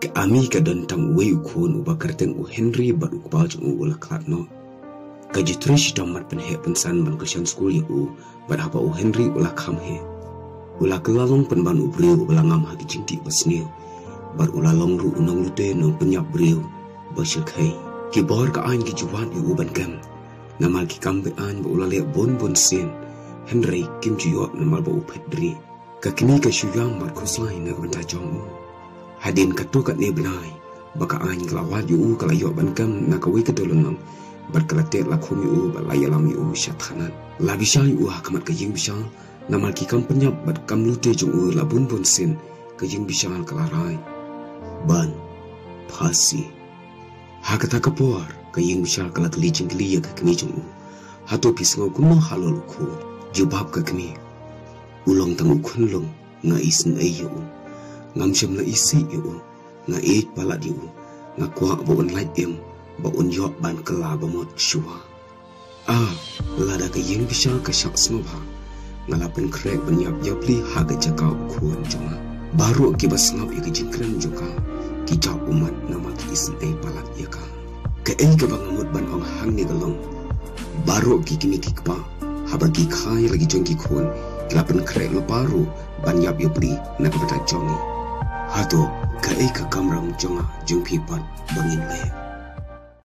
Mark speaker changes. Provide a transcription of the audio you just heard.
Speaker 1: ke ami ka dantang wei ukun ubakarteng u Henry bat ukba jung ula klatno ka jitrish damat pen he pensan ban Christian school u bat hapa u Henry ula kham he ula kelalong pen ban ubriu belangam hagi jingti basniu bar ula long ru unong lute no penyap briu basil khai ki bor ka ain ki juwan u ban kam namal ki kambe an ba ula le bon bon sen Henry kim jiyop namal ba upedri ka kini ka shuyang bar khuslai na banta jong hadin katu kat ne benai baka ain kelawat yu kala yo ban kam na ka wi ka dolonang bar kala te la khomi u ba la yalam yu shathanan la bisai u hakamat ka ying bisal namal ki kam penyap bat kam lute jong u la bun bun sin ka ying bisal kala rai ban phasi hakata kapor ka ying bisal kala kli jing kli ya ka kni jong u hato pisngo kuno halol khu jubab ka kni ulong tang khun long nga isin ayu ngam shem la isi yu nga eight pala diu nga kwa bo on light em ba on yo ban kala ba mot shua lada ka yeng bisal ka shak smobha ngala pen krek banyap yapli haga jakau khun joma baru ki basngap ya ka jingkran joka ki ja umat nama ki isin ei pala ya ka ei ka bangamut ban ong hang ni galong baru ki kimi ki kpa haba ki khai lagi jongki khun kelapan krek lo baru ban yap yapli na ka bata jongi Hato ka eka kamram jonga jungpi pat bangin le.